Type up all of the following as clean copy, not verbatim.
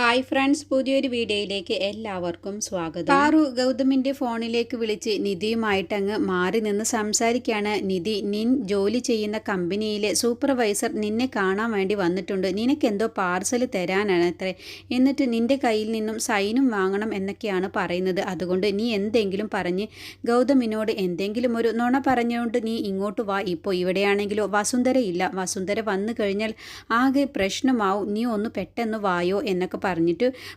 Hi friends, പുതിയൊരു വീഡിയോയിലേക്ക് എല്ലാവർക്കും സ്വാഗതം. പാറു ഗൗതമിൻ്റെ ഫോണിലേക്ക് വിളിച്ച് നിധിയുമായിട്ട് അങ്ങ് മാറി നിന്ന് സംസാരിക്കുകയാണ്. നിധി, നിൻ ജോലി ചെയ്യുന്ന കമ്പനിയിലെ സൂപ്പർവൈസർ നിന്നെ കാണാൻ വേണ്ടി വന്നിട്ടുണ്ട്. നിനക്കെന്തോ പാർസൽ തരാനാണ് അത്രേ. എന്നിട്ട് നിൻ്റെ കയ്യിൽ നിന്നും സൈനും വാങ്ങണം എന്നൊക്കെയാണ് പറയുന്നത്. അതുകൊണ്ട് നീ എന്തെങ്കിലും പറഞ്ഞ് ഗൗതമിനോട് എന്തെങ്കിലും ഒരു നുണ പറഞ്ഞുകൊണ്ട് നീ ഇങ്ങോട്ട് വാ. ഇപ്പോൾ ഇവിടെയാണെങ്കിലോ വസുന്ധരയില്ല. വസുന്ധര വന്നു കഴിഞ്ഞാൽ ആകെ പ്രശ്നമാവും. നീ ഒന്ന് പെട്ടെന്ന് വായോ എന്നൊക്കെ പറഞ്ഞിട്ട്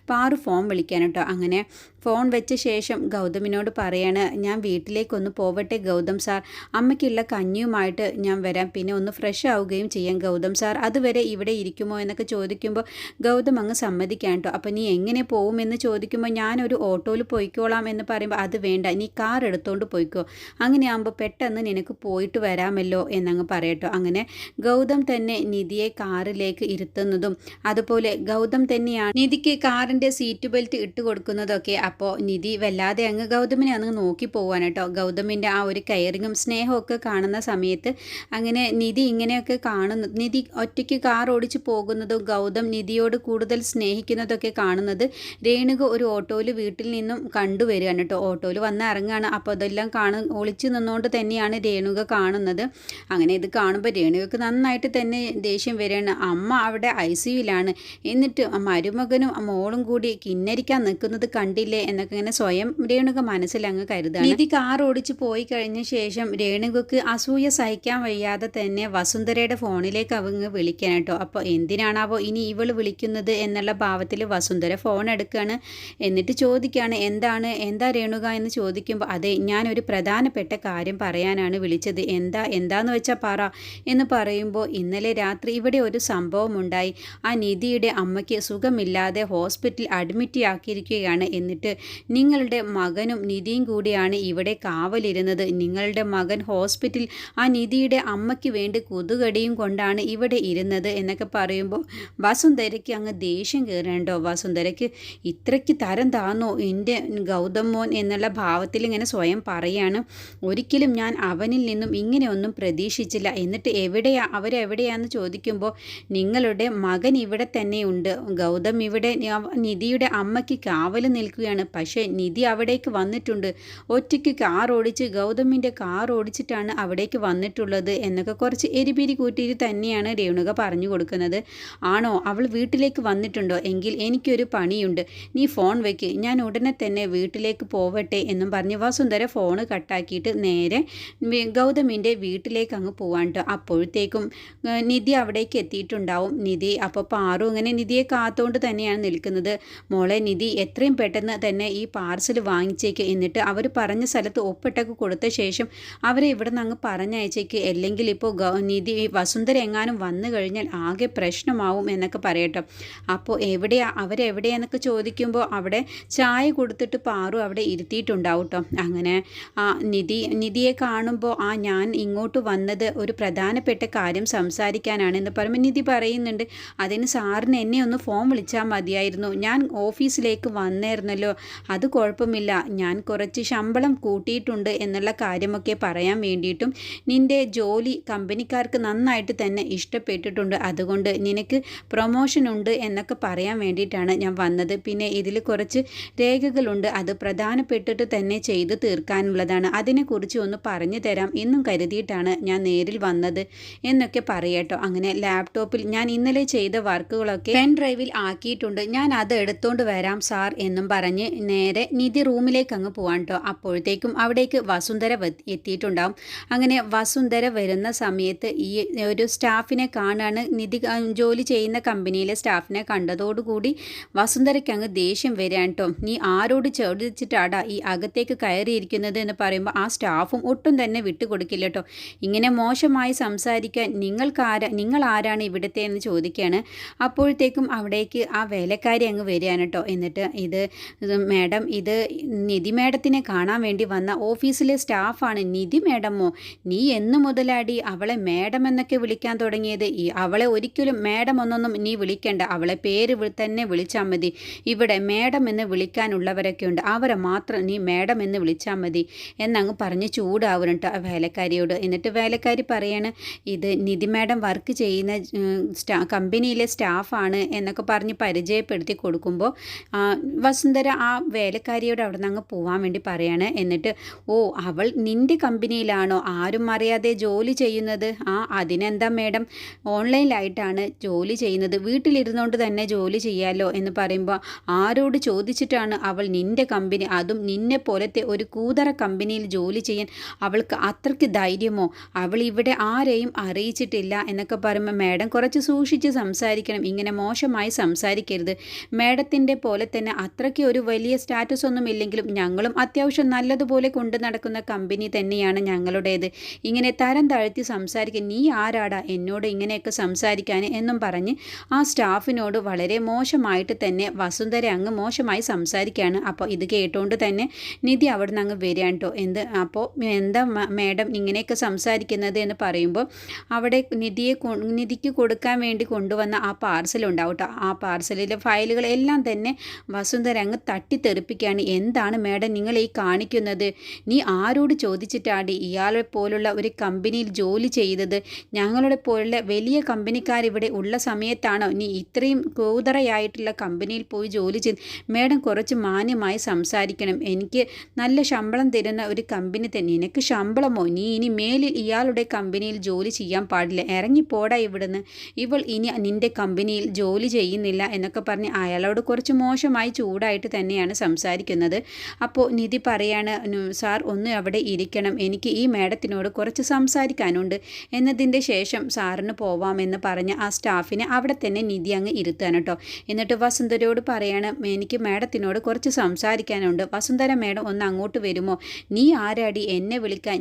പാറു ഫോൺ വിളിക്കാൻ കേട്ടോ. അങ്ങനെ ഫോൺ വെച്ച ശേഷം ഗൗതമിനോട് പറയാണ്, ഞാൻ വീട്ടിലേക്കൊന്ന് പോവട്ടെ ഗൗതം സാർ, അമ്മയ്ക്കുള്ള കഞ്ഞിയുമായിട്ട് ഞാൻ വരാം, പിന്നെ ഒന്ന് ഫ്രഷ് ആവുകയും ചെയ്യാം ഗൗതം സാർ, അതുവരെ ഇവിടെ ഇരിക്കുമോ എന്നൊക്കെ ചോദിക്കുമ്പോൾ ഗൗതം അങ്ങ് സമ്മതിക്കാൻ കേട്ടോ. അപ്പോൾ നീ എങ്ങനെ പോകുമെന്ന് ചോദിക്കുമ്പോൾ ഞാനൊരു ഓട്ടോയിൽ പോയിക്കോളാം എന്ന് പറയുമ്പോൾ അത് വേണ്ട, നീ കാർ എടുത്തുകൊണ്ട് പോയിക്കോ, അങ്ങനെയാകുമ്പോൾ പെട്ടെന്ന് നിനക്ക് പോയിട്ട് വരാമല്ലോ എന്നങ്ങ് പറയട്ടോ. അങ്ങനെ ഗൗതം തന്നെ നിധിയെ കാറിലേക്ക് ഇരുത്തുന്നതും അതുപോലെ ഗൗതം തന്നെയാണ് നിധിക്ക് കാറിൻ്റെ സീറ്റ് ബെൽറ്റ് ഇട്ട് കൊടുക്കുന്നതൊക്കെ. അപ്പോൾ നിധി വല്ലാതെ അങ്ങ് ഗൗതമിനെ അങ്ങ് നോക്കി പോവാൻ കേട്ടോ. ഗൗതമിൻ്റെ ആ ഒരു കെയറിങ്ങും സ്നേഹമൊക്കെ കാണുന്ന സമയത്ത് അങ്ങനെ നിധി ഇങ്ങനെയൊക്കെ കാണുന്നു. നിധി ഒറ്റയ്ക്ക് കാർ ഓടിച്ച് പോകുന്നതും ഗൗതം നിധിയോട് കൂടുതൽ സ്നേഹിക്കുന്നതൊക്കെ കാണുന്നത് രേണുക ഒരു ഓട്ടോയിൽ വീട്ടിൽ നിന്നും കണ്ടുവരികയാണ് കേട്ടോ. ഓട്ടോയിൽ വന്ന് ഇറങ്ങുകയാണ്. അപ്പോൾ അതെല്ലാം ഒളിച്ചു നിന്നുകൊണ്ട് തന്നെയാണ് രേണുക കാണുന്നത്. അങ്ങനെ ഇത് കാണുമ്പോൾ രേണുകൾക്ക് നന്നായിട്ട് തന്നെ ദേഷ്യം വരികയാണ്. അമ്മ അവിടെ ICUയിലാണ്, എന്നിട്ട് മരുമകനും മോളും കൂടി കിന്നരിക്കാൻ നിൽക്കുന്നത് കണ്ടില്ലേ എന്നൊക്കെ ഇങ്ങനെ സ്വയം രേണുക മനസ്സിലങ്ങ് കരുതാണ്. നിധി കാർ ഓടിച്ച് പോയി കഴിഞ്ഞ ശേഷം രേണുകക്ക് അസൂയ സഹിക്കാൻ വയ്യാതെ തന്നെ വസുന്ധരയുടെ ഫോണിലേക്ക് അവങ്ങ് വിളിക്കാൻ കേട്ടോ. അപ്പോൾ എന്തിനാണാവോ ഇനി ഇവൾ വിളിക്കുന്നത് എന്നുള്ള ഭാവത്തിൽ വസുന്ധര ഫോൺ എടുക്കുകയാണ്. എന്നിട്ട് ചോദിക്കുകയാണ്, എന്താ രേണുക എന്ന് ചോദിക്കുമ്പോൾ, അതെ, ഞാനൊരു പ്രധാനപ്പെട്ട കാര്യം പറയാനാണ് വിളിച്ചത്. എന്താന്ന് വെച്ചാൽ പറ എന്ന് പറയുമ്പോൾ, ഇന്നലെ രാത്രി ഇവിടെ ഒരു സംഭവം ഉണ്ടായി. ആ നിധിയുടെ അമ്മയ്ക്ക് സുഖമില്ലാതെ ഹോസ്പിറ്റലിൽ അഡ്മിറ്റ് ആക്കിയിരിക്കുകയാണ്. എന്നിട്ട് നിങ്ങളുടെ മകനും നിധിയും കൂടിയാണ് ഇവിടെ കാവലിരുന്നത്. നിങ്ങളുടെ മകൻ ഹോസ്പിറ്റലിൽ ആ നിധിയുടെ അമ്മയ്ക്ക് വേണ്ടി കൊതുകടിയും കൊണ്ടാണ് ഇവിടെ ഇരുന്നത് എന്നൊക്കെ പറയുമ്പോൾ വസുന്ധരയ്ക്ക് അങ്ങ് ദേഷ്യം കയറേണ്ടോ. വസുന്ധരയ്ക്ക് ഇത്രയ്ക്ക് തരം താന്നോ എൻ്റെ ഗൗതം മോൻ എന്നുള്ള ഭാവത്തിൽ ഇങ്ങനെ സ്വയം പറയാണ്. ഒരിക്കലും ഞാൻ അവനിൽ നിന്നും ഇങ്ങനെയൊന്നും പ്രതീക്ഷിച്ചില്ല. എന്നിട്ട് അവരെവിടെയാന്ന് ചോദിക്കുമ്പോൾ, നിങ്ങളുടെ മകൻ ഇവിടെ തന്നെയുണ്ട്, ഗൗതം ഇവിടെ നിധിയുടെ അമ്മയ്ക്ക് കാവൽ നിൽക്കുകയാണ്. പക്ഷേ നിധി അവിടേക്ക് വന്നിട്ടുണ്ട്, ഒറ്റയ്ക്ക് കാർ ഓടിച്ച്, ഗൗതമിൻ്റെ കാർ ഓടിച്ചിട്ടാണ് അവിടേക്ക് വന്നിട്ടുള്ളത് എന്നൊക്കെ കുറച്ച് എരിപിരി കൂട്ടിയിട്ട് തന്നെയാണ് രേണുക പറഞ്ഞു കൊടുക്കുന്നത്. ആണോ, അവൾ വീട്ടിലേക്ക് വന്നിട്ടുണ്ടോ? എങ്കിൽ എനിക്കൊരു പണിയുണ്ട്, നീ ഫോൺ വെക്ക്, ഞാൻ ഉടനെ തന്നെ വീട്ടിലേക്ക് പോവട്ടെ എന്നും പറഞ്ഞ് വസുന്ധര ഫോണ് കട്ടാക്കിയിട്ട് നേരെ ഗൗതമിൻ്റെ വീട്ടിലേക്ക് അങ്ങ് പോവാണ്ട്. അപ്പോഴത്തേക്കും നിധി അവിടേക്ക് എത്തിയിട്ടുണ്ടാവും. നിധി അപ്പോൾ പാറു ഇങ്ങനെ നിധിയെ കാത്തുകൊണ്ട് തന്നെയാണ് നിൽക്കുന്നത്. മോളെ നിധി, എത്രയും പെട്ടെന്ന് തന്നെ ഈ പാർസൽ വാങ്ങിച്ചേക്ക്, എന്നിട്ട് അവർ പറഞ്ഞ സ്ഥലത്ത് ഒപ്പിട്ടൊക്കെ കൊടുത്ത ശേഷം അവരെ ഇവിടെ നിന്ന് അങ്ങ് പറഞ്ഞയച്ചേക്ക്, അല്ലെങ്കിൽ ഇപ്പോൾ നിധി വസുന്ധര എങ്ങാനും വന്നു കഴിഞ്ഞാൽ ആകെ പ്രശ്നമാവും എന്നൊക്കെ പറയട്ടോ. അപ്പോൾ അവരെവിടെയാന്നൊക്കെ ചോദിക്കുമ്പോൾ അവിടെ ചായ കൊടുത്തിട്ട് പാറു അവിടെ ഇരുത്തിയിട്ടുണ്ടാവും കേട്ടോ. അങ്ങനെ നിധിയെ കാണുമ്പോൾ, ഞാൻ ഇങ്ങോട്ട് വന്നത് ഒരു പ്രധാനപ്പെട്ട കാര്യം സംസാരിക്കാനാണെന്ന് പറയുമ്പോൾ നിധി പറയുന്നുണ്ട്, അതിന് സാറിന് എന്നെ ഒന്ന് ഫോൺ വിളിച്ചാൽ മതിയായിരുന്നു, ഞാൻ ഓഫീസിലേക്ക് വന്നായിരുന്നല്ലോ, അത് കുഴപ്പമില്ല, ഞാൻ കുറച്ച് ശമ്പളം കൂട്ടിയിട്ടുണ്ട് എന്നുള്ള കാര്യമൊക്കെ പറയാൻ വേണ്ടിയിട്ടും നിൻ്റെ ജോലി കമ്പനിക്കാർക്ക് നന്നായിട്ട് തന്നെ ഇഷ്ടപ്പെട്ടിട്ടുണ്ട്, അതുകൊണ്ട് നിനക്ക് പ്രൊമോഷൻ ഉണ്ട് എന്നൊക്കെ പറയാൻ വേണ്ടിയിട്ടാണ് ഞാൻ വന്നത്. പിന്നെ ഇതിൽ കുറച്ച് രേഖകളുണ്ട്, അത് പ്രധാനപ്പെട്ടിട്ട് തന്നെ ചെയ്തു തീർക്കാനുള്ളതാണ്, അതിനെക്കുറിച്ച് ഒന്ന് പറഞ്ഞു തരാം എന്നും കരുതിയിട്ടാണ് ഞാൻ നേരിൽ വന്നത് എന്നൊക്കെ പറയട്ടോ. അങ്ങനെ ലാപ്ടോപ്പിൽ ഞാൻ ഇന്നലെ ചെയ്ത വർക്കുകളൊക്കെ പെൻ ഡ്രൈവിൽ ആക്കിയിട്ടുണ്ട്, ഞാൻ അത് എടുത്തുകൊണ്ട് വരാം സാർ എന്നും പറഞ്ഞ് നേരെ നിധി റൂമിലേക്ക് അങ്ങ് പോവാൻ കേട്ടോ. അപ്പോഴത്തേക്കും അവിടേക്ക് വസുന്ധര എത്തിയിട്ടുണ്ടാവും. അങ്ങനെ വസുന്ധര വരുന്ന സമയത്ത് ഈ ഒരു സ്റ്റാഫിനെ കാണാണ്. നിധി ജോലി ചെയ്യുന്ന കമ്പനിയിലെ സ്റ്റാഫിനെ കണ്ടതോടുകൂടി വസുന്ധരയ്ക്ക് അങ്ങ് ദേഷ്യം വരികയാണ് കേട്ടോ. നീ ആരോട് ചോദിച്ചിട്ടാടാ ഈ അകത്തേക്ക് കയറിയിരിക്കുന്നത് എന്ന് പറയുമ്പോൾ ആ സ്റ്റാഫും ഒട്ടും തന്നെ വിട്ടുകൊടുക്കില്ല കേട്ടോ. ഇങ്ങനെ മോശമായി സംസാരിക്കാൻ നിങ്ങൾ ആരാണ് ഇവിടുത്തെ എന്ന് ചോദിക്കുകയാണ്. അപ്പോഴത്തേക്കും അവിടേക്ക് ആ വേലക്കാരി അങ്ങ് വരികയാണ് കേട്ടോ. എന്നിട്ട് ഇത് മാഡം ഇത് നിധി മാഡത്തിനെ കാണാൻ വേണ്ടി വന്ന ഓഫീസിലെ സ്റ്റാഫാണ്. നിധി മാഡമോ? നീ എന്നു മുതലാടി അവളെ മാഡം എന്നൊക്കെ വിളിക്കാൻ തുടങ്ങിയത്? അവളെ ഒരിക്കലും മാഡം എന്നൊന്നും നീ വിളിക്കേണ്ട, അവളെ പേര് തന്നെ വിളിച്ചാൽ മതി. ഇവിടെ മാഡം എന്ന് വിളിക്കാനുള്ളവരൊക്കെ ഉണ്ട്, അവരെ മാത്രം നീ മാഡം എന്ന് വിളിച്ചാൽ മതി എന്നങ്ങ് പറഞ്ഞ് ചൂടാവണം കേട്ടോ വേലക്കാരിയോട്. എന്നിട്ട് വേലക്കാരി പറയാണ്, ഇത് നിധി മാഡം വർക്ക് ചെയ്യുന്ന കമ്പനിയിലെ സ്റ്റാഫാണ് എന്നൊക്കെ പറഞ്ഞ് പരിചയപ്പെടുത്തി കൊടുക്കുമ്പോൾ വസുന്ധര ആ വേലക്കാരിയോട് അവിടെ നിന്ന് അങ്ങ് പോവാൻ വേണ്ടി പറയാണ്. എന്നിട്ട് ഓ, അവൾ നിൻ്റെ കമ്പനിയിലാണോ ആരും അറിയാതെ ജോലി ചെയ്യുന്നത്? അതിനെന്താ മാഡം, ഓൺലൈനിലായിട്ടാണ് ജോലി ചെയ്യുന്നത്, വീട്ടിലിരുന്നുകൊണ്ട് തന്നെ ജോലി ചെയ്യാമല്ലോ എന്ന് പറയുമ്പോൾ ആരോട് ചോദിച്ചിട്ടാണ് അവൾ നിൻ്റെ കമ്പനി, അതും നിന്നെ പോലത്തെ ഒരു കൂതറ കമ്പനിയിൽ ജോലി ചെയ്യാൻ അവൾക്ക് അത്രയ്ക്ക് ധൈര്യമോ? അവൾ ഇവിടെ ആരെയും അറിയിച്ചിട്ടില്ല എന്നൊക്കെ പറയുമ്പോൾ മാഡം കുറച്ച് സൂക്ഷിച്ച് സംസാരിക്കണം, ഇങ്ങനെ മോശമായി സംസാരിക്കരുത്. മാഡത്തിൻ്റെ പോലെ തന്നെ അത്രയ്ക്ക് ഒരു വലിയ സ്റ്റാറ്റസ് ഒന്നും ഇല്ലെങ്കിലും ഞങ്ങളും അത്യാവശ്യം നല്ലതുപോലെ കൊണ്ടു നടക്കുന്ന കമ്പനി തന്നെയാണ് ഞങ്ങളുടേത്. ഇങ്ങനെ തരം താഴ്ത്തി സംസാരിക്കാൻ നീ ആരാടാ എന്നോട് ഇങ്ങനെയൊക്കെ സംസാരിക്കാൻ എന്നും പറഞ്ഞ് ആ സ്റ്റാഫിനോട് വളരെ മോശമായിട്ട് തന്നെ വസുന്ധര അങ്ങ് മോശമായി സംസാരിക്കുകയാണ്. അപ്പോൾ ഇത് കേട്ടുകൊണ്ട് തന്നെ നിധി അവിടെ നിന്ന് അങ്ങ് വരികയാണ് കേട്ടോ. അപ്പോൾ എന്താ മാഡം ഇങ്ങനെയൊക്കെ സംസാരിക്കുന്നത് എന്ന് പറയുമ്പോൾ അവിടെ നിധിക്ക് കൊടുക്കാൻ വേണ്ടി കൊണ്ടുവന്ന ആ പാർസലുണ്ടാവും കേട്ടോ. ആ പാർസലിലെ ഫയലുകൾ എല്ലാം തന്നെ വസുന്ധര അങ്ങ് തട്ടിത്തെറിപ്പിക്കുകയാണ്. എന്താണ് മാഡം നിങ്ങൾ ഈ കാണിക്കുന്നത്? നീ ആരോട് ചോദിച്ചിട്ടാണ് ഇയാളെ പോലുള്ള ഒരു കമ്പനിയിൽ ജോലി ചെയ്തത്? ഞങ്ങളുടെ പോലുള്ള വലിയ കമ്പനിക്കാരിവിടെ ഉള്ള സമയത്താണോ നീ ഇത്രയും കൂതറയായിട്ടുള്ള കമ്പനിയിൽ പോയി ജോലി ചെയ്ത്? മാഡം കുറച്ച് മാന്യമായി സംസാരിക്കണം. എനിക്ക് നല്ല ശമ്പളം തരുന്ന ഒരു കമ്പനി തന്നെ. നിനക്ക് ശമ്പളമോ? നീ ഇനി മേലിൽ ഇയാളുടെ കമ്പനിയിൽ ജോലി ചെയ്യാൻ പാടില്ല, ഇറങ്ങിപ്പോടാ ഇവിടുന്ന്, ഇവൾ ഇനി നിൻ്റെ കമ്പനിയിൽ ജോലി ചെയ്യുന്നില്ല എന്നൊക്കെ പറഞ്ഞ് അയാളോട് കുറച്ച് മോശമായി ചൂടായിട്ട് തന്നെയാണ് സംസാരിക്കുന്നത്. അപ്പോൾ നിധി പറയാണ്, സാർ ഒന്ന് അവിടെ ഇരിക്കണം, എനിക്ക് ഈ മാഡത്തിനോട് കുറച്ച് സംസാരിക്കാനുണ്ട് എന്നതിൻ്റെ ശേഷം സാറിന് പോവാമെന്ന് പറഞ്ഞ് ആ സ്റ്റാഫിനെ അവിടെ തന്നെ നിധി അങ്ങ് ഇരുത്താൻ കേട്ടോ. എന്നിട്ട് വസുന്ധരയോട് പറയാണ്, എനിക്ക് മാഡത്തിനോട് കുറച്ച് സംസാരിക്കാനുണ്ട്. വസുന്ധര മാഡം ഒന്ന് അങ്ങോട്ട് വരുമോ? നീ ആരാടി എന്നെ വിളിക്കാൻ?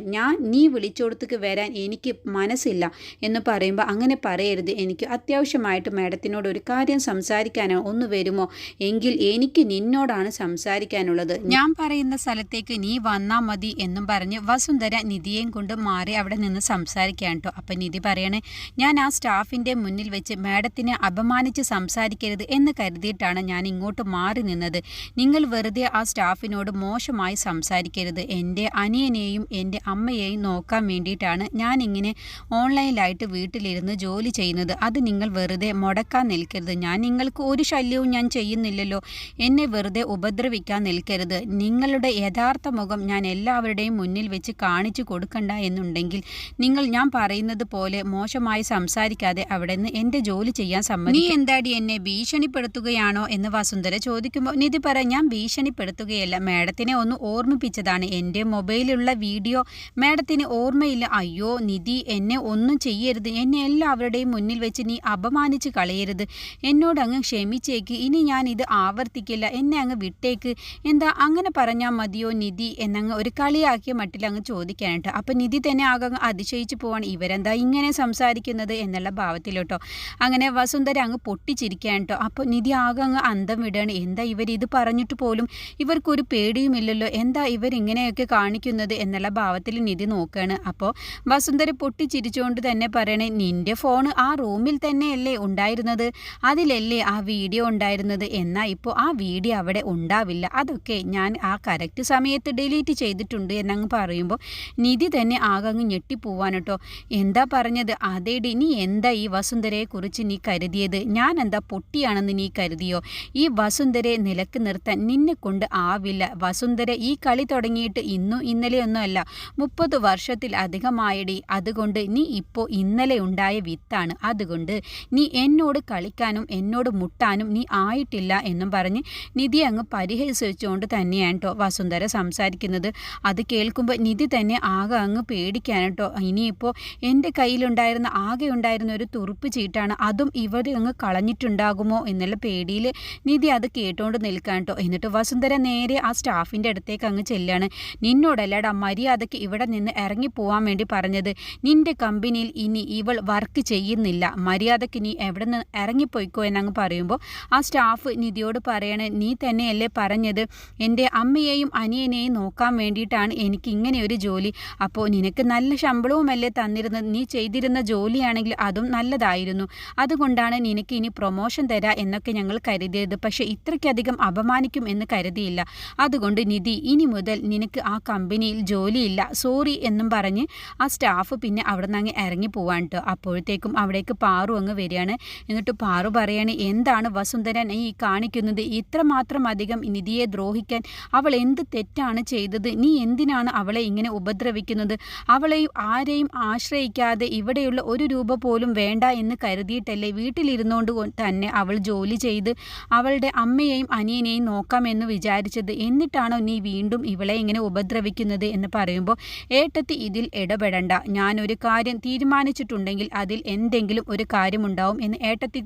നീ വിളിച്ചോടത്തേക്ക് വരാൻ എനിക്ക് മനസ്സില്ല എന്ന് പറയുമ്പോൾ അങ്ങനെ പറയരുത്, എനിക്ക് അത്യാവശ്യമായിട്ട് മാഡത്തിനോട് ഒരു കാര്യം സംസാരിക്കാനോ, ഒന്ന് വരുമോ? എങ്കിൽ എനിക്ക് നിന്നോടാണ് സംസാരിക്കാനുള്ളത്, ഞാൻ പറയുന്ന സ്ഥലത്തേക്ക് നീ വന്നാൽ മതി എന്നും പറഞ്ഞ് വസുന്ധര നിധിയെയും കൊണ്ട് മാറി അവിടെ നിന്ന് സംസാരിക്കാൻ കേട്ടോ. അപ്പം നിധി പറയണേ, ഞാൻ ആ സ്റ്റാഫിൻ്റെ മുന്നിൽ വെച്ച് മാഡത്തിനെ അപമാനിച്ച് സംസാരിക്കരുത് എന്ന് കരുതിയിട്ടാണ് ഞാൻ ഇങ്ങോട്ട് മാറി നിന്നത്. നിങ്ങൾ വെറുതെ ആ സ്റ്റാഫിനോട് മോശമായി സംസാരിക്കരുത്. എൻ്റെ അനിയനെയും എൻ്റെ അമ്മയെയും നോക്കാൻ വേണ്ടിയിട്ടാണ് ഞാനിങ്ങനെ ഓൺലൈനിലായിട്ട് വീട്ടിലിരുന്ന് ജോലി ചെയ്യുന്നത്. അത് നിങ്ങൾ വെറുതെ മുടക്കാൻ നിൽക്കരുത്. ഞാൻ നിങ്ങൾക്ക് ഒരു ശല്യവും ഞാൻ ചെയ്യുന്നില്ലല്ലോ, എന്നെ വെറുതെ ഉപദ്രവിക്കാൻ നിൽക്കരുത്. നിങ്ങളുടെ യഥാർത്ഥ മുഖം ഞാൻ എല്ലാവരുടെയും മുന്നിൽ വെച്ച് കാണിച്ചു കൊടുക്കണ്ട എന്നുണ്ടെങ്കിൽ നിങ്ങൾ ഞാൻ പറയുന്നത് പോലെ മോശമായി സംസാരിക്കാതെ അവിടെ നിന്ന് എൻ്റെ ജോലി ചെയ്യാൻ സമ്മതിക്കും. നീ എന്താടി എന്നെ ഭീഷണിപ്പെടുത്തുകയാണോ എന്ന് വസുന്ധര ചോദിക്കുമ്പോൾ നിധി പറ, ഞാൻ ഭീഷണിപ്പെടുത്തുകയല്ല, മാഡത്തിനെ ഒന്ന് ഓർമ്മിപ്പിച്ചതാണ്. എൻ്റെ മൊബൈലിലുള്ള വീഡിയോ മാഡത്തിന് ഓർമ്മയില്ല? അയ്യോ നിധി, എന്നെ ഒന്നും ചെയ്യരുത്, എന്നെ എല്ലാവരുടെയും മുന്നിൽ വെച്ച് നീ അപമാനിച്ച് കളയരുത്, എന്നോട് അങ്ങ് ക്ഷമിച്ചേക്ക്, ഇനി ഞാൻ ഇത് ആവർത്തിക്കില്ല, എന്നെ അങ്ങ് വിട്ടേക്ക്. എന്താ അങ്ങനെ പറഞ്ഞാൽ മതിയോ നിധി എന്നങ്ങ് ഒരു കളിയാക്കിയ മട്ടിൽ അങ്ങ് ചോദിക്കാനായിട്ട്. അപ്പം നിധി തന്നെ ആകെ അതിശയിച്ചു പോവാണ്, ഇവരെന്താ ഇങ്ങനെ സംസാരിക്കുന്നത് എന്നുള്ള ഭാവത്തിലോട്ടോ. അങ്ങനെ വസുന്ധര അങ്ങ് പൊട്ടിച്ചിരിക്കാൻ കേട്ടോ. അപ്പോൾ നിധി ആകെ അങ്ങ് അന്തം വിടുകയാണ്. എന്താ ഇവരിത് പറഞ്ഞിട്ട് പോലും ഇവർക്കൊരു പേടിയുമില്ലല്ലോ, എന്താ ഇവരിങ്ങനെയൊക്കെ കാണിക്കുന്നത് എന്നുള്ള ഭാവത്തിൽ നിധി നോക്കുകയാണ്. അപ്പോൾ വസുന്ധര പൊട്ടിച്ചിരിച്ചുകൊണ്ട് തന്നെ പറയണേ, നിൻ്റെ ഫോൺ ആ റൂമിൽ തന്നെയല്ലേ ഉണ്ടായിരുന്നത്, അതിലല്ലേ ആ വീഡിയോ ഉണ്ടായിരുന്നത്, എന്നാൽ ഇപ്പോൾ ആ വീഡിയോ അവിടെ ഉണ്ടാവില്ല, അതൊക്കെ ഞാൻ ആ കറക്റ്റ് സമയത്ത് ഡിലീറ്റ് ചെയ്തിട്ടുണ്ട് എന്നങ്ങ് പറയുമ്പോൾ നിധി തന്നെ ആകങ്ങ് ഞെട്ടിപ്പോവാൻ കേട്ടോ. എന്താ പറഞ്ഞത്? അതേടി, നീ എന്താ ഈ വസുന്ധരയെക്കുറിച്ച് നീ കരുതിയത്? ഞാൻ എന്താ പൊട്ടിയാണെന്ന് നീ കരുതിയോ? ഈ വസുന്ധരയെ നിലക്ക് നിർത്താൻ നിന്നെ കൊണ്ട് ആവില്ല. വസുന്ധര ഈ കളി തുടങ്ങിയിട്ട് ഇന്നും ഇന്നലെയൊന്നും അല്ല, 30 വർഷത്തിൽ അധികമായടി. അതുകൊണ്ട് നീ ഇപ്പോൾ ഇന്നലെ ഉണ്ടായ വിത്താണ്, അതുകൊണ്ട് നീ എന്നോട് കളിക്കാനും എന്നോട് മുട്ടാനും നീ ആയിട്ടില്ല എന്നും പറഞ്ഞ് നിധി അങ്ങ് പരിഹസിച്ചുകൊണ്ട് തന്നെയാണ് കേട്ടോ വസുന്ധര സംസാരിക്കുന്നത്. അത് കേൾക്കുമ്പോൾ നിധി തന്നെ ആകെ അങ്ങ് പേടിക്കാൻ കേട്ടോ. ഇനിയിപ്പോൾ എൻ്റെ കയ്യിലുണ്ടായിരുന്ന ആകെ ഉണ്ടായിരുന്ന ഒരു തുറുപ്പ് ചീട്ടാണ്, അതും ഇവർ അങ്ങ് കളഞ്ഞിട്ടുണ്ടാകുമോ എന്നുള്ള പേടിയിൽ നിധി അത് കേട്ടോണ്ട് നിൽക്കാൻ കേട്ടോ. എന്നിട്ട് വസുന്ധര നേരെ ആ സ്റ്റാഫിൻ്റെ അടുത്തേക്ക് അങ്ങ് ചെല്ലാണ്. നിന്നോടല്ലടാ മര്യാദയ്ക്ക് ഇവിടെ നിന്ന് ഇറങ്ങിപ്പോവാൻ വേണ്ടി പറഞ്ഞത്, നിൻ്റെ കമ്പനിയിൽ ഇനി ഇവൾ വർക്ക് ചെയ്യുന്നില്ല, മര്യാദയ്ക്ക് നീ എവിടെ നിന്ന് ഇറങ്ങിപ്പോയിക്കോ എന്നങ്ങ് പറയുമ്പോൾ ആ സ്റ്റാഫ് നിധിയോട് പറയണേ, നീ തന്നെ തന്നെയല്ലേ പറഞ്ഞത്, എൻ്റെ അമ്മയെയും അനിയനെയും നോക്കാൻ വേണ്ടിയിട്ടാണ് എനിക്ക് ഇങ്ങനെ ഒരു ജോലി. അപ്പോൾ നിനക്ക് നല്ല ശമ്പളവുമല്ലേ തന്നിരുന്നത്, നീ ചെയ്തിരുന്ന ജോലിയാണെങ്കിൽ അതും നല്ലതായിരുന്നു. അതുകൊണ്ടാണ് നിനക്ക് ഇനി പ്രൊമോഷൻ തരാം എന്നൊക്കെ ഞങ്ങൾ കരുതിയത്. പക്ഷേ ഇത്രയ്ക്കധികം അപമാനിക്കും എന്ന് കരുതിയില്ല. അതുകൊണ്ട് നിധി, ഇനി മുതൽ നിനക്ക് ആ കമ്പനിയിൽ ജോലിയില്ല, സോറി എന്നും പറഞ്ഞ് ആ സ്റ്റാഫ് പിന്നെ അവിടെ നിന്ന് അങ്ങ് ഇറങ്ങി പോവാൻ കേട്ടോ. അപ്പോഴത്തേക്കും അവിടേക്ക് പാറു അങ്ങ് വരികയാണ്. എന്നിട്ട് പാറു പറയാണ്, എന്താണ് വസുന്ധരൻ ഈ കാണിക്കുന്നത്? ഇത്രമാത്രം അധികം നിധിയെ ദ്രോഹിക്കാൻ അവൾ എന്ത് തെറ്റാണ് ചെയ്തത്? നീ എന്തിനാണ് അവളെ ഇങ്ങനെ ഉപദ്രവിക്കുന്നത്? അവളെയും ആരെയും ആശ്രയിക്കാതെ ഇവിടെയുള്ള ഒരു രൂപ പോലും വേണ്ട എന്ന് കരുതിയിട്ടല്ലേ വീട്ടിലിരുന്നുകൊണ്ട് തന്നെ അവൾ ജോലി ചെയ്ത് അവളുടെ അമ്മയെയും അനിയനെയും നോക്കാമെന്ന് വിചാരിച്ചത്? എന്നിട്ടാണോ നീ വീണ്ടും ഇവളെ ഇങ്ങനെ ഉപദ്രവിക്കുന്നത് എന്ന് പറയുമ്പോൾ, ഏട്ടത്തി ഇതിൽ ഇടപെടണ്ട, ഞാനൊരു കാര്യം തീരുമാനിച്ചിട്ടുണ്ടെങ്കിൽ അതിൽ എന്തെങ്കിലും ഒരു കാര്യമുണ്ടാവും എന്ന് ഏട്ടത്തി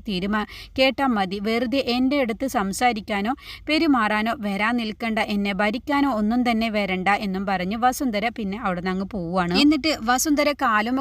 കേട്ടാൽ മതി. വെറുതെ എൻ്റെ അടുത്ത് സംസാരിക്കാനോ പെരുമാറാനോ വരാൻ നിൽക്കണ്ട, എന്നെ ഭരിക്കാനോ ഒന്നും തന്നെ വരണ്ട എന്നും പറഞ്ഞ് വസുന്ധര പിന്നെ അവിടെ നിന്ന് അങ്ങ് പോവുകയാണ്. എന്നിട്ട് വസുന്ധര കാലും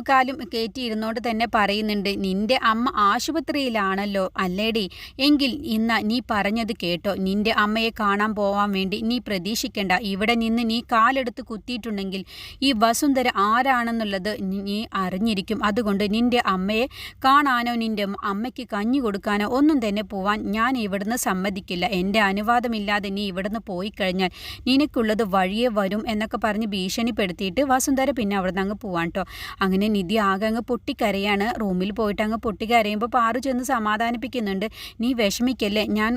കയറ്റിയിരുന്നോണ്ട് തന്നെ പറയുന്നുണ്ട്, നിന്റെ അമ്മ ആശുപത്രിയിലാണല്ലോ അല്ലേടി, എങ്കിൽ ഇന്ന് നീ പറഞ്ഞത് കേട്ടോ, നിന്റെ അമ്മയെ കാണാൻ പോവാൻ വേണ്ടി നീ പ്രതീക്ഷിക്കേണ്ട. ഇവിടെ നിന്ന് നീ കാലെടുത്ത് കുത്തിയിട്ടുണ്ടെങ്കിൽ ഈ വസുന്ധര ആരാണെന്നുള്ളത് നീ അറിഞ്ഞിരിക്കും. അതുകൊണ്ട് നിന്റെ അമ്മയെ കാണാനോ നിന്റെ അമ്മയ്ക്ക് കഞ്ഞി കൊടുക്കാനോ ഒന്നും തന്നെ പോവാൻ ഞാൻ ഇവിടുന്ന് സമ്മതിക്കില്ല. എൻ്റെ അനുവാദമില്ലാതെ നീ ഇവിടുന്ന് പോയി കഴിഞ്ഞാൽ നിനക്കുള്ളത് വഴിയെ വരും എന്നൊക്കെ പറഞ്ഞ് ഭീഷണിപ്പെടുത്തിയിട്ട് വസുന്ധര പിന്നെ അവിടെ നിന്ന് അങ്ങ് പോവാൻ കേട്ടോ. അങ്ങനെ നിധി ആകെ അങ്ങ് പൊട്ടിക്കരയാണ്. റൂമിൽ പോയിട്ട് അങ്ങ് പൊട്ടിക്കരയുമ്പോൾ പാറു ചെന്ന് സമാധാനിപ്പിക്കുന്നുണ്ട്. നീ വിഷമിക്കല്ലേ, ഞാൻ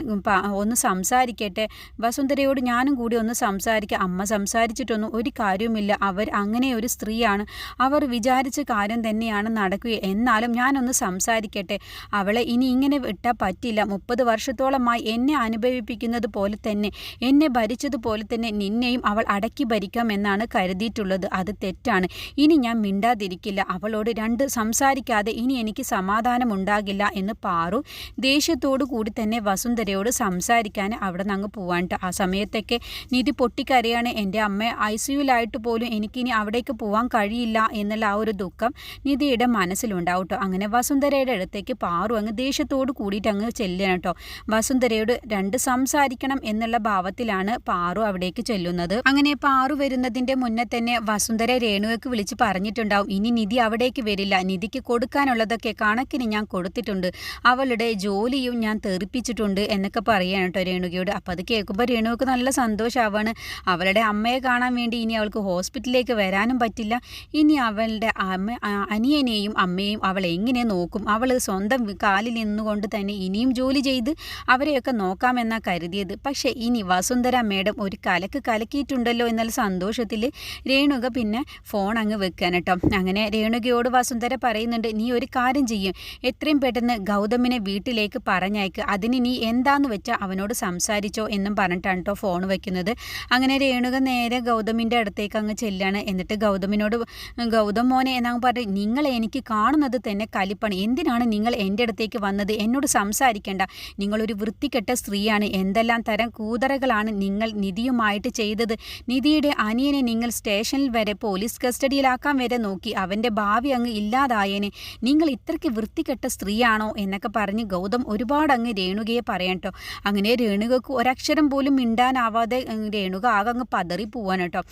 ഒന്ന് സംസാരിക്കട്ടെ, വസുന്ധരയോട് ഞാനും കൂടി ഒന്ന് സംസാരിക്കാം. അമ്മ സംസാരിച്ചിട്ടൊന്നും ഒരു കാര്യവുമില്ല, അവർ അങ്ങനെ ഒരു സ്ത്രീയാണ്, അവർ വിചാരിച്ച കാര്യം തന്നെയാണ് നടക്കുക. എന്നാലും ഞാനൊന്ന് സംസാരിക്കട്ടെ. അവളെ ഇനി ഇങ്ങനെ വിട്ടാൽ പറ്റില്ല. 30 വർഷത്തോളമായി എന്നെ അനുഭവിപ്പിക്കുന്നത് പോലെ തന്നെ, എന്നെ ഭരിച്ചതുപോലെ തന്നെ നിന്നെയും അവൾ അടക്കി ഭരിക്കാമെന്നാണ് കരുതിയിട്ടുള്ളത്. അത് തെറ്റാണ്. ഇനി ഞാൻ മിണ്ടാതിരിക്കില്ല. അവളോട് സംസാരിക്കാതെ ഇനി എനിക്ക് സമാധാനം ഉണ്ടാകില്ല എന്ന് പാറു ദേഷ്യത്തോടു കൂടി തന്നെ വസുന്ധരയോട് സംസാരിക്കാൻ അവിടെ നിന്ന് അങ്ങ് പോവാണ്ട്. ആ സമയത്തൊക്കെ നിധി പൊട്ടിക്കരയാണ്. എൻ്റെ അമ്മ ICUലായിട്ട് പോലും എനിക്കിനി അവിടേക്ക് പോകാൻ കഴിയില്ല എന്നുള്ള ആ ഒരു ദുഃഖം നിധിയുടെ മനസ്സിലുണ്ടാവും കേട്ടോ. അങ്ങനെ വസുന്ധരയുടെ അടുത്തേക്ക് പാറു അങ്ങ് ദേഷ്യത്തോട് കൂടിയിട്ട് അങ്ങ് ചെല്ലണം കേട്ടോ. വസുന്ധരയോട് സംസാരിക്കണം എന്നുള്ള ഭാവത്തിലാണ് പാറു അവിടേക്ക് ചെല്ലുന്നത്. അങ്ങനെ പാറു വരുന്നതിൻ്റെ മുന്നേ തന്നെ വസുന്ധര രേണുവയ്ക്ക് വിളിച്ച് പറഞ്ഞിട്ടുണ്ടാവും, ഇനി നിധി അവിടേക്ക് വരില്ല, നിധിക്ക് കൊടുക്കാനുള്ളതൊക്കെ കണക്കിന് ഞാൻ കൊടുത്തിട്ടുണ്ട്, അവളുടെ ജോലിയും ഞാൻ തെറിപ്പിച്ചിട്ടുണ്ട് എന്നൊക്കെ പറയാണ് കേട്ടോ രേണുകയോട്. അപ്പോൾ അത് കേൾക്കുമ്പോൾ രേണുവയ്ക്ക് നല്ല സന്തോഷമാവാണ്. അവളുടെ അമ്മയെ കാണാൻ വേണ്ടി ഇനി അവൾക്ക് ഹോസ്പിറ്റലിലേക്ക് വരാനും പറ്റില്ല. ഇനി അവളുടെ അനിയനെയും അമ്മയും അവൾ എങ്ങനെ നോക്കും? അവൾ സ്വന്തം കാലിൽ നിന്നുകൊണ്ട് തന്നെ ഇനിയും ജോലി ചെയ്ത് അവരെയൊക്കെ നോക്കാമെന്നാണ് കരുതിയത്. പക്ഷേ ഇനി വസുന്ധര മേഡം ഒരു കലക്കിയിട്ടുണ്ടല്ലോ എന്നുള്ള സന്തോഷത്തിൽ രേണുക പിന്നെ ഫോൺ അങ്ങ് വെക്കാൻ കേട്ടോ. അങ്ങനെ രേണുകയോട് വസുന്ധര പറയുന്നുണ്ട്, നീ ഒരു കാര്യം ചെയ്യും, എത്രയും പെട്ടെന്ന് ഗൗതമിനെ വീട്ടിലേക്ക് പറഞ്ഞയക്ക്, അതിന് നീ എന്താന്ന് വെച്ചാൽ അവനോട് സംസാരിച്ചോ എന്നും പറഞ്ഞിട്ടാണ് കേട്ടോ ഫോൺ വെക്കുന്നത്. അങ്ങനെ രേണുക നേരെ ഗൗതമിൻ്റെ അടുത്തേക്ക് അങ്ങ് ചെല്ലാണ്. എന്നിട്ട് ഗൗതമിനോട്, ഗൗതം മോനെ എന്നങ്ങ് പറഞ്ഞ്, നിങ്ങളെ എനിക്ക് കാണുന്നത് തന്നെ കലിപ്പാണ്, എന്തിനാണ് നിങ്ങൾ എൻ്റെ അടുത്തേക്ക് വന്നത്? എന്നോട് സംസാരിക്കേണ്ട, നിങ്ങളൊരു വൃത്തികെട്ട സ്ത്രീയാണ്, എന്തെല്ലാം തരം കൂതറകളാണ് നിങ്ങൾ നിധിയുമായിട്ട് ചെയ്തത്. നിധിയുടെ അനിയനെ നിങ്ങൾ സ്റ്റേഷനിൽ വരെ പോലീസ് കസ്റ്റഡിയിലാക്കാൻ വരെ നോക്കി, അവൻ്റെ ഭാവി അങ്ങ് ഇല്ലാതായേനെ, നിങ്ങൾ ഇത്രയ്ക്ക് വൃത്തികെട്ട സ്ത്രീയാണോ എന്നൊക്കെ പറഞ്ഞ് ഗൗതം ഒരുപാട് അങ്ങ് രേണുകയെ പറയാൻ കേട്ടോ. അങ്ങനെ രേണുകക്ക് ഒരക്ഷരം പോലും മിണ്ടാനാവാതെ രേണുക ആകെ അങ്ങ് പതറി പോവാൻ കേട്ടോ.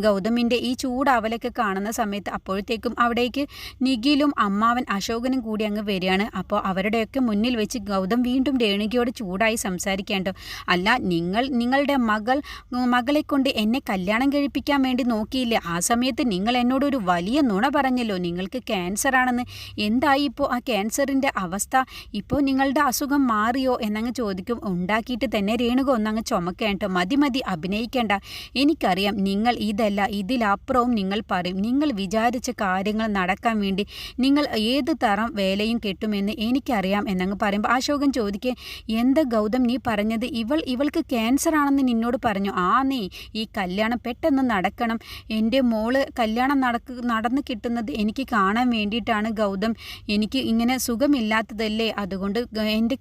ഗൗതമിൻ്റെ ഈ ചൂടാവലൊക്കെ കാണുന്ന സമയത്ത് അപ്പോഴത്തേക്കും അവിടേക്ക് നിഖിലും അമ്മാവൻ അശോകനും കൂടി അങ്ങ് വരികയാണ്. അപ്പോൾ അവരുടെയൊക്കെ മുന്നിൽ വെച്ച് ഗൗതം വീണ്ടും രേണുകയോട് ചൂടായി സംസാരിക്കാണ്ടോ. അല്ല, നിങ്ങളുടെ മകളെ കൊണ്ട് എന്നെ കല്യാണം കഴിപ്പിക്കാൻ വേണ്ടി നോക്കിയില്ലേ? ആ സമയത്ത് നിങ്ങൾ എന്നോടൊരു വലിയ നുണ പറഞ്ഞല്ലോ, നിങ്ങൾക്ക് ക്യാൻസർ ആണെന്ന്. എന്തായി ഇപ്പോൾ ആ ക്യാൻസറിൻ്റെ അവസ്ഥ? ഇപ്പോൾ നിങ്ങളുടെ അസുഖം മാറിയോ എന്നങ്ങ് ചോദിക്കും. ഉണ്ടാക്കിയിട്ട് തന്നെ രേണുക ഒന്നങ്ങ് ചുമക്കേണ്ട, മതി അഭിനയിക്കേണ്ട, എനിക്കറിയാം നിങ്ങൾ ഇതല്ല ഇതിലപ്പുറവും നിങ്ങൾ പറയും. നിങ്ങൾ വിചാരിച്ച കാര്യങ്ങൾ നടക്കാൻ വേണ്ടി നിങ്ങൾ ഏത് തരം വേലയും കെട്ടുമെന്ന് എനിക്കറിയാം എന്നങ്ങ് പറയുമ്പോൾ അശോകൻ ചോദിക്കുക, എന്താ ഗൗതം നീ പറഞ്ഞത്? ഇവൾക്ക് ക്യാൻസർ ആണെന്ന് നിന്നോട് പറഞ്ഞു? നീ ഈ കല്യാണം പെട്ടെന്ന് നടക്കണം, എൻ്റെ മോള് കല്യാണം നടന്ന് കിട്ടുന്നത് എനിക്ക് കാണാൻ വേണ്ടിയിട്ടാണ് ഗൗതം, എനിക്ക് ഇങ്ങനെ സുഖമില്ലാത്തതല്ലേ, അതുകൊണ്ട് എൻ്റെ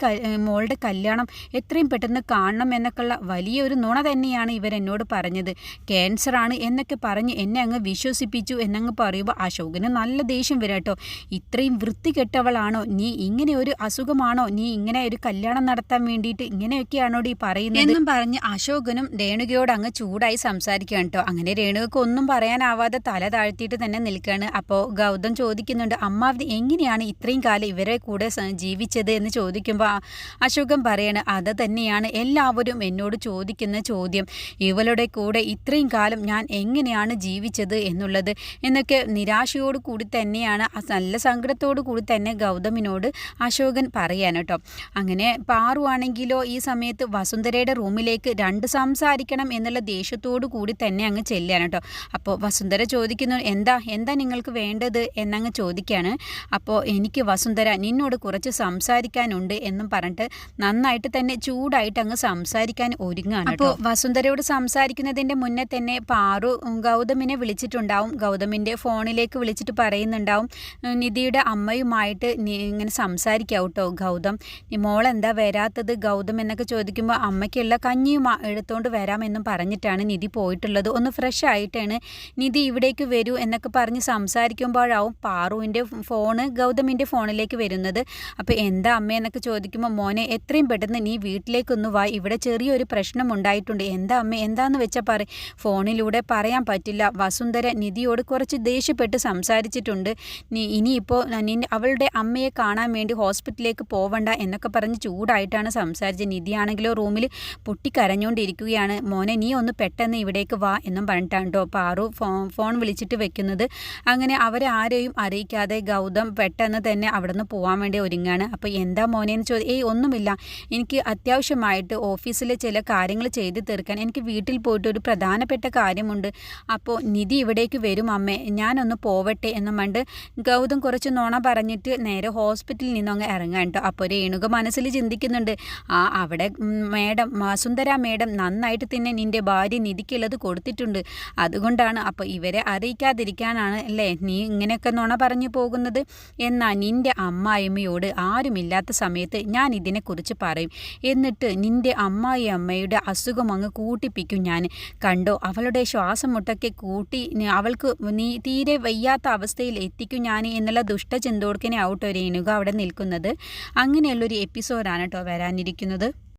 മോളുടെ കല്യാണം എത്രയും പെട്ടെന്ന് കാണണം എന്നൊക്കെയുള്ള വലിയൊരു നുണ തന്നെയാണ് ഇവരെന്നോട് പറഞ്ഞത്. ക്യാൻസറാണ് എന്നൊക്കെ പറഞ്ഞ് എന്നെ അങ്ങ് വിശ്വസിപ്പിച്ചു എന്നങ്ങ് പറയുമ്പോൾ അശോകന് നല്ല ദേഷ്യം വരും കേട്ടോ. ഇത്രയും വൃത്തികെട്ടവളാണോ നീ? ഇങ്ങനെ ഒരു അസുഖമാണോ നീ? ഇങ്ങനെ ഒരു കല്യാണം നടത്താൻ വേണ്ടിയിട്ട് ഇങ്ങനെയൊക്കെയാണോ ഈ പറയുന്നത് എന്നും പറഞ്ഞ് അശോകനും രേണുകയോട് അങ്ങ് ചൂടായി സംസാരിക്കുകയാണ് കേട്ടോ. അങ്ങനെ രേണുകൾക്ക് ഒന്നും പറയാനാവാതെ തല താഴ്ത്തിയിട്ട് തന്നെ നിൽക്കുകയാണ്. അപ്പോൾ ഗൗതം ചോദിക്കുന്നുണ്ട്, അമ്മാവതി എങ്ങനെയാണ് ഇത്രയും കാലം ഇവരെ കൂടെ ജീവിച്ചത് എന്ന് ചോദിക്കുമ്പോൾ അശോകൻ പറയാണ്, അത് തന്നെയാണ് എല്ലാവരും എന്നോട് ചോദിക്കുന്ന ചോദ്യം, ഇവളുടെ കൂടെ ഇത്രയും കാലം ഞാൻ എങ്ങനെയാണ് ജീവിച്ചത് എന്നുള്ളത് എന്നൊക്കെ നിരാശയോട് കൂടി തന്നെയാണ്, നല്ല സങ്കടത്തോടു കൂടി തന്നെ ഗൗതമിനോട് അശോകൻ പറയാൻ കേട്ടോ. അങ്ങനെ പാറു ആണെങ്കിലോ ഈ സമയത്ത് വസുന്ധരയുടെ റൂമിലേക്ക് സംസാരിക്കണം എന്നുള്ള ദേഷ്യത്തോടു കൂടി തന്നെ അങ്ങ് ചെല്ലുകയാണ് കേട്ടോ. അപ്പോൾ വസുന്ധര ചോദിക്കുന്നു, എന്താ നിങ്ങൾക്ക് വേണ്ടത് എന്നങ്ങ് ചോദിക്കുകയാണ്. അപ്പോൾ എനിക്ക് വസുന്ധര നിന്നോട് കുറച്ച് സംസാരിക്കാനുണ്ട് എന്നും പറഞ്ഞിട്ട് നന്നായിട്ട് തന്നെ ചൂടായിട്ട് അങ്ങ് സംസാരിക്കാൻ ഒരുങ്ങാണ്. അപ്പോൾ വസുന്ധരയോട് സംസാരിക്കുന്നതിൻ്റെ മുന്നേ തന്നെ പാറു ഗൗതമിനെ വിളിച്ചിട്ടുണ്ടാവും. ഗൗതമിൻ്റെ ഫോണിലേക്ക് വിളിച്ചിട്ട് പറയുന്നുണ്ടാവും, നിധിയുടെ അമ്മയുമായിട്ട് ഇങ്ങനെ സംസാരിക്കാവും കേട്ടോ. ഗൗതം മോളെന്താ വരാത്തത് ഗൗതം എന്നൊക്കെ ചോദിക്കുമ്പോൾ അമ്മയ്ക്കുള്ള കഞ്ഞിയും എടുത്തുകൊണ്ട് വരാമെന്നും പറഞ്ഞിട്ടാണ് നിധി പോയിട്ടുള്ളത്. ഒന്ന് ഫ്രഷ് ആയിട്ടാണ് നിധി ഇവിടേക്ക് വരൂ എന്നൊക്കെ പറഞ്ഞ് സംസാരിക്കുമ്പോഴാവും പാറുവിൻ്റെ ഫോണ് ഗൗതമിൻ്റെ ഫോണിലേക്ക് വരുന്നത്. അപ്പോൾ എന്താ അമ്മ എന്നൊക്കെ ചോദിക്കുമ്പോൾ, മോനെ എത്രയും പെട്ടെന്ന് നീ വീട്ടിലേക്കൊന്ന് വാ, ഇവിടെ ചെറിയൊരു പ്രശ്നം ഉണ്ടായിട്ടുണ്ട്. എന്താ അമ്മ, എന്താന്ന് വെച്ചാൽ ഫോണിലൂടെ പറയാൻ പറ്റില്ല. വസുന്ധര നിധിയോട് കുറച്ച് ദേഷ്യപ്പെട്ട് സംസാരിച്ചിട്ടുണ്ട്. ഇനിയിപ്പോൾ അവളുടെ അമ്മയെ കാണാൻ വേണ്ടി ഹോസ്പിറ്റലിലേക്ക് പോവണ്ട എന്നൊക്കെ പറഞ്ഞ് ചൂടായിട്ടാണ് സംസാരിച്ചത്. നിധിയാണെങ്കിലോ റൂമിൽ പൊട്ടിക്കരഞ്ഞുകൊണ്ടിരിക്കുകയാണ്. മോനെ നീ ഒന്ന് പെട്ടെന്ന് ഇവിടേക്ക് വാ എന്നും പറഞ്ഞിട്ടാണ് കേട്ടോ പാറു ഫോൺ വിളിച്ചിട്ട് വെക്കുന്നത്. അങ്ങനെ അവരെ ആരെയും അറിയിക്കാതെ ഗൗതം പെട്ടെന്ന് തന്നെ അവിടെ നിന്ന് പോകാൻ വേണ്ടി ഒരുങ്ങാണ്. അപ്പോൾ എന്താ മോനെന്ന് ഒന്നുമില്ല, എനിക്ക് അത്യാവശ്യമായിട്ട് ഓഫീസിലെ ചില കാര്യങ്ങൾ ചെയ്ത് തീർക്കാൻ എനിക്ക് വീട്ടിൽ പോയിട്ട് ഒരു പ്രധാനപ്പെട്ട കാര്യമുണ്ട്. അപ്പോൾ നിധി ഇവിടേക്ക് വരും അമ്മേ, ഞാനൊന്ന് പോവട്ടെ എന്നും കണ്ട് ഗൗതം കുറച്ച് നുണ പറഞ്ഞിട്ട് നേരെ ഹോസ്പിറ്റലിൽ നിന്നങ്ങ് ഇറങ്ങാൻ കേട്ടോ. അപ്പോൾ രേണുക മനസ്സിൽ ചിന്തിക്കുന്നുണ്ട്, അവിടെ വസുന്ധര മേഡം നന്നായിട്ട് തന്നെ നിൻ്റെ ഭാര്യ നിധിക്കുള്ളത് കൊടുത്തിട്ടുണ്ട്, അതുകൊണ്ടാണ് അപ്പോൾ ഇവരെ അറിയിക്കാതിരിക്കാനാണ് അല്ലേ നീ ഇങ്ങനെയൊക്കെ നുണ പറഞ്ഞു പോകുന്നത്. എന്നാൽ നിൻ്റെ അമ്മായിയമ്മയോട് ആരുമില്ലാത്ത സമയത്ത് ഞാൻ ഇതിനെക്കുറിച്ച് പറയും, എന്നിട്ട് നിൻ്റെ അമ്മായിയമ്മയുടെ അസുഖം അങ്ങ് കൂട്ടിപ്പിക്കും ഞാൻ. കണ്ടോ, അവളുടെ ശ്വാസം മുട്ടൊക്കെ കൂട്ടി അവൾക്ക് നീ തീരെ വയ്യാത്ത അവസ്ഥയിൽ എത്തിക്കും ഞാൻ എന്നുള്ള ദുഷ്ടചിന്തോടുക്കനെ ആവട്ടോ രേണുക അവിടെ നിൽക്കുന്നത്. അങ്ങനെയുള്ളൊരു എപ്പിസോഡാണ് കേട്ടോ വരാനിരിക്കുന്നത്.